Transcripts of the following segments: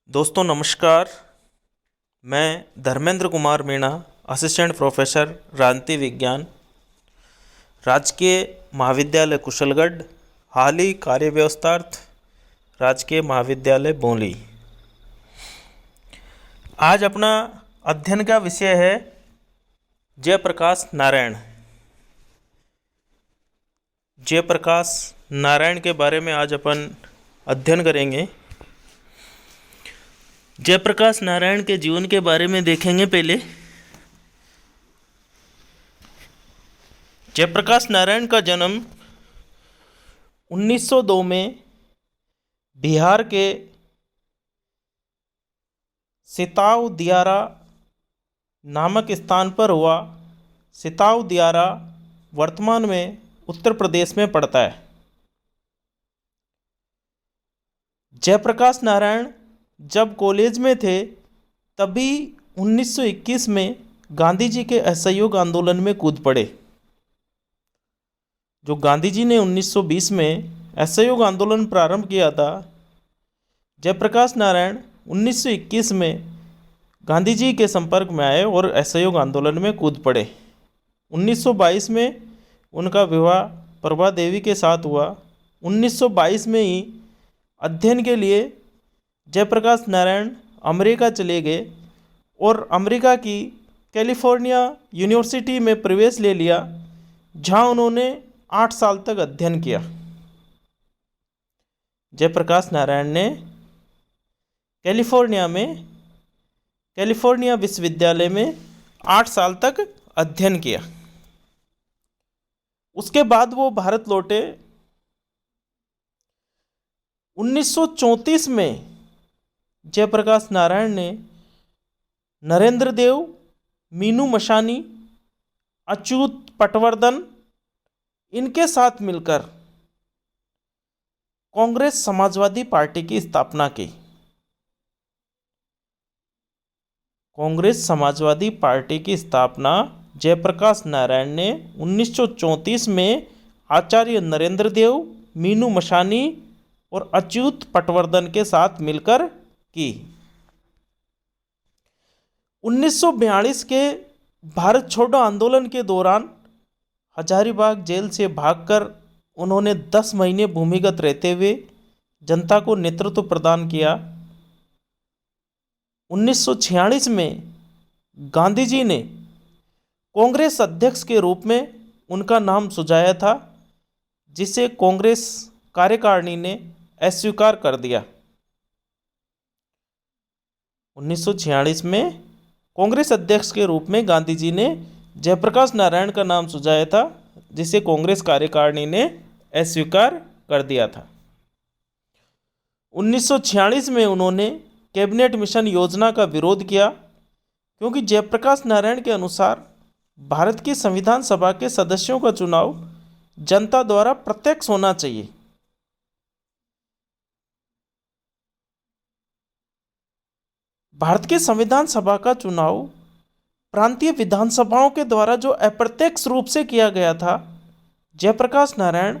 दोस्तों नमस्कार। मैं धर्मेंद्र कुमार मीणा, असिस्टेंट प्रोफेसर राजनीति विज्ञान, राजकीय महाविद्यालय कुशलगढ़, हाल ही कार्य व्यवस्थार्थ राजकीय महाविद्यालय बोली। आज अपना अध्ययन का विषय है जयप्रकाश नारायण। जयप्रकाश नारायण के बारे में आज अपन अध्ययन करेंगे। जयप्रकाश नारायण के जीवन के बारे में देखेंगे। पहले जयप्रकाश नारायण का जन्म 1902 में बिहार के सिताव दियारा नामक स्थान पर हुआ। सिताव दियारा वर्तमान में उत्तर प्रदेश में पड़ता है। जयप्रकाश नारायण जब कॉलेज में थे तभी 1921 में गांधी जी के असहयोग आंदोलन में कूद पड़े। जो गांधी जी ने 1920 में असहयोग आंदोलन प्रारंभ किया था, जयप्रकाश नारायण 1921 में गांधी जी के संपर्क में आए और असहयोग आंदोलन में कूद पड़े। 1922 में उनका विवाह प्रभा देवी के साथ हुआ। 1922 में ही अध्ययन के लिए जयप्रकाश नारायण अमेरिका चले गए और अमेरिका की कैलिफोर्निया यूनिवर्सिटी में प्रवेश ले लिया, जहां उन्होंने 8 साल तक अध्ययन किया। जयप्रकाश नारायण ने कैलिफोर्निया विश्वविद्यालय में 8 साल तक अध्ययन किया। उसके बाद वो भारत लौटे। 1934 में जयप्रकाश नारायण ने नरेंद्र देव, मीनू मशानी, अच्युत पटवर्धन इनके साथ मिलकर कांग्रेस समाजवादी पार्टी की स्थापना की। कांग्रेस समाजवादी पार्टी की स्थापना जयप्रकाश नारायण ने 1934 में आचार्य नरेंद्र देव, मीनू मशानी और अच्युत पटवर्धन के साथ मिलकर की। 1942 के भारत छोड़ो आंदोलन के दौरान हजारीबाग जेल से भागकर उन्होंने 10 महीने भूमिगत रहते हुए जनता को नेतृत्व प्रदान किया। 1946 में गांधी जी ने कांग्रेस अध्यक्ष के रूप में उनका नाम सुझाया था, जिसे कांग्रेस कार्यकारिणी ने अस्वीकार कर दिया। 1946 में कांग्रेस अध्यक्ष के रूप में गांधी जी ने जयप्रकाश नारायण का नाम सुझाया था, जिसे कांग्रेस कार्यकारिणी ने अस्वीकार कर दिया था। 1946 में उन्होंने कैबिनेट मिशन योजना का विरोध किया, क्योंकि जयप्रकाश नारायण के अनुसार भारत की संविधान सभा के सदस्यों का चुनाव जनता द्वारा प्रत्यक्ष होना चाहिए। भारत की संविधान सभा का चुनाव प्रांतीय विधानसभाओं के द्वारा जो अप्रत्यक्ष रूप से किया गया था, जयप्रकाश नारायण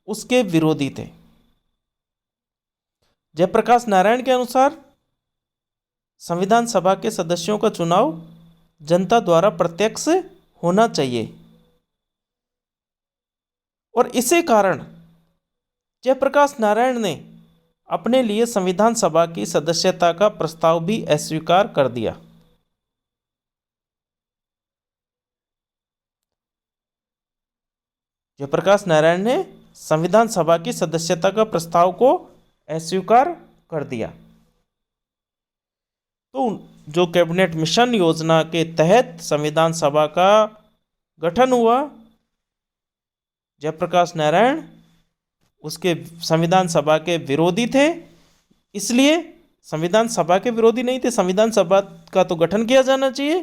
उसके विरोधी थे। जयप्रकाश नारायण के अनुसार संविधान सभा के सदस्यों का चुनाव जनता द्वारा प्रत्यक्ष होना चाहिए, और इसी कारण जयप्रकाश नारायण ने अपने लिए संविधान सभा की सदस्यता का प्रस्ताव भी अस्वीकार कर दिया। जयप्रकाश नारायण ने संविधान सभा की सदस्यता का प्रस्ताव को अस्वीकार कर दिया। तो जो कैबिनेट मिशन योजना के तहत संविधान सभा का गठन हुआ, जयप्रकाश नारायण उसके संविधान सभा के विरोधी थे। इसलिए संविधान सभा के विरोधी नहीं थे, संविधान सभा का तो गठन किया जाना चाहिए,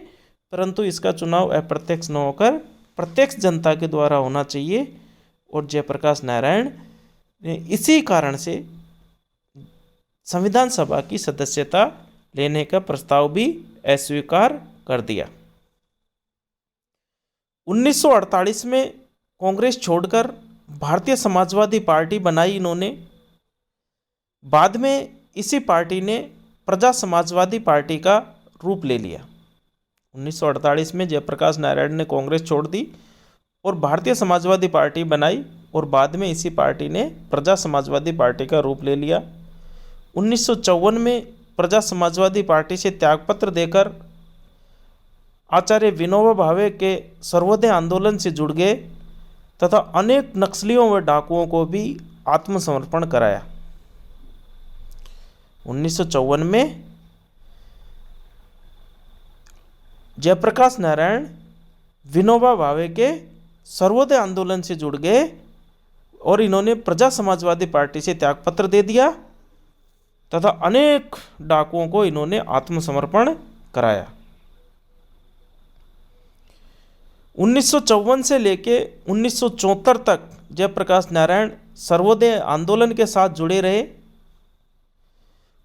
परंतु इसका चुनाव अप्रत्यक्ष न होकर प्रत्यक्ष जनता के द्वारा होना चाहिए। और जयप्रकाश नारायण ने इसी कारण से संविधान सभा की सदस्यता लेने का प्रस्ताव भी अस्वीकार कर दिया। 1948 में कांग्रेस छोड़कर भारतीय समाजवादी पार्टी बनाई इन्होंने। बाद में इसी पार्टी ने प्रजा समाजवादी पार्टी का रूप ले लिया। 1948 में जयप्रकाश नारायण ने कांग्रेस छोड़ दी और भारतीय समाजवादी पार्टी बनाई और बाद में इसी पार्टी ने प्रजा समाजवादी पार्टी का रूप ले लिया। 1954 में प्रजा समाजवादी पार्टी से त्यागपत्र देकर आचार्य विनोबा भावे के सर्वोदय आंदोलन से जुड़ गए तथा अनेक नक्सलियों व डाकुओं को भी आत्मसमर्पण कराया। 1954 में जयप्रकाश नारायण विनोबा भावे के सर्वोदय आंदोलन से जुड़ गए और इन्होंने प्रजा समाजवादी पार्टी से त्यागपत्र दे दिया तथा अनेक डाकुओं को इन्होंने आत्मसमर्पण कराया। 1954 से लेके 1974 तक जयप्रकाश नारायण सर्वोदय आंदोलन के साथ जुड़े रहे।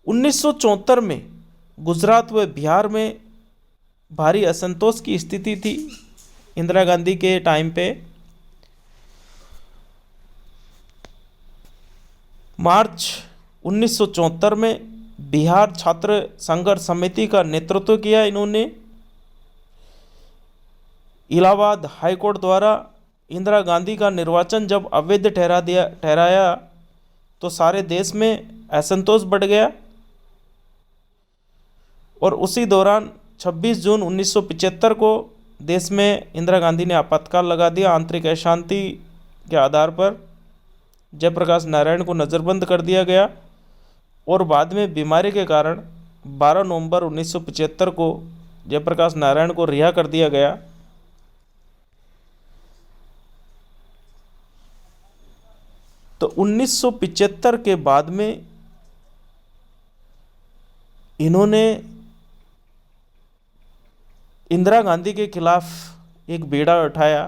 1974 में गुजरात व बिहार में भारी असंतोष की स्थिति थी इंदिरा गांधी के टाइम पे। मार्च 1974 में बिहार छात्र संघर्ष समिति का नेतृत्व किया इन्होंने। इलाहाबाद हाईकोर्ट द्वारा इंदिरा गांधी का निर्वाचन जब अवैध ठहराया तो सारे देश में असंतोष बढ़ गया और उसी दौरान 26 जून 1975 को देश में इंदिरा गांधी ने आपातकाल लगा दिया। आंतरिक अशांति के आधार पर जयप्रकाश नारायण को नज़रबंद कर दिया गया और बाद में बीमारी के कारण 12 नवंबर 1975 को जयप्रकाश नारायण को रिहा कर दिया गया। तो 1975 के बाद में इन्होंने इंदिरा गांधी के खिलाफ एक बीड़ा उठाया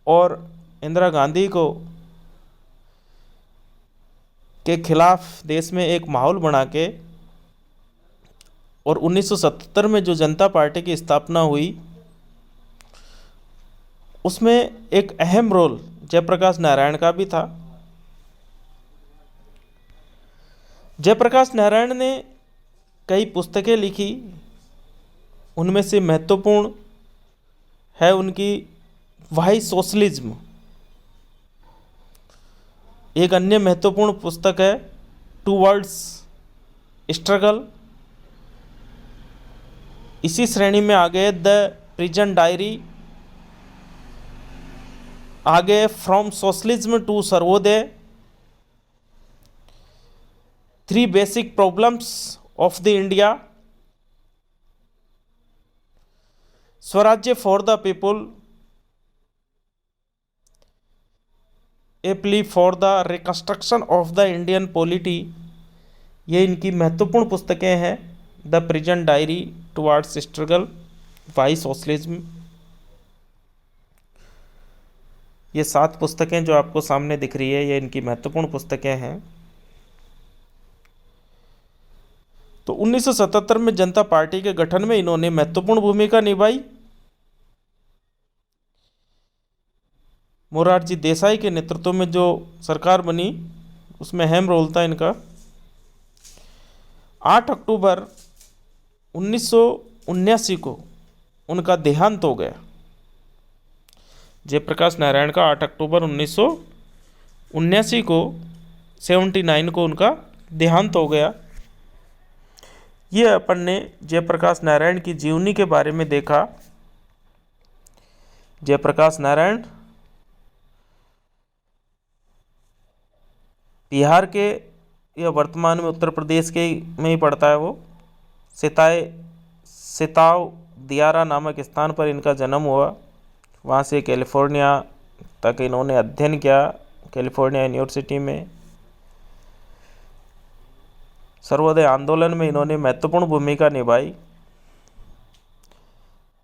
और इंदिरा गांधी को के खिलाफ देश में एक माहौल बना के और 1977 में जो जनता पार्टी की स्थापना हुई उसमें एक अहम रोल जयप्रकाश नारायण का भी था। जयप्रकाश नारायण ने कई पुस्तकें लिखी, उनमें से महत्वपूर्ण है उनकी वाई सोशलिज्म। एक अन्य महत्वपूर्ण पुस्तक है टूवर्ड्स स्ट्रगल। इसी श्रेणी में आगे द प्रिजन डायरी, आगे from socialism to Sarvodaya, 3 basic problems of the India, Swarajya for the people, a plea for the reconstruction of the Indian polity. ये इनकी महत्वपूर्ण पुस्तकें हैं। The prison diary, towards struggle, why socialism. ये 7 पुस्तकें जो आपको सामने दिख रही है ये इनकी महत्वपूर्ण पुस्तकें हैं। तो 1977 में जनता पार्टी के गठन में इन्होंने महत्वपूर्ण भूमिका निभाई। मोरारजी देसाई के नेतृत्व में जो सरकार बनी उसमें अहम रोल था इनका। 8 अक्टूबर 1979 को उनका देहांत हो गया। जयप्रकाश नारायण का 8 अक्टूबर 1979 को 79 को उनका देहांत हो गया। ये अपन ने जयप्रकाश नारायण की जीवनी के बारे में देखा। जयप्रकाश नारायण बिहार के या वर्तमान में उत्तर प्रदेश के में ही पड़ता है। वो सिताव दियारा नामक स्थान पर इनका जन्म हुआ। वहाँ से कैलिफोर्निया तक इन्होंने अध्ययन किया। कैलिफोर्निया यूनिवर्सिटी में सर्वोदय आंदोलन में इन्होंने महत्वपूर्ण भूमिका निभाई।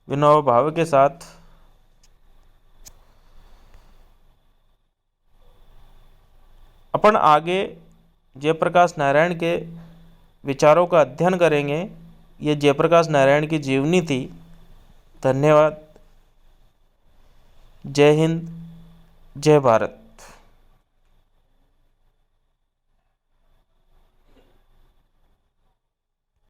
विनोबा भावे के साथ अपन आगे जयप्रकाश नारायण के विचारों का अध्ययन करेंगे। ये जयप्रकाश नारायण की जीवनी थी। धन्यवाद। जय हिंद, जय भारत।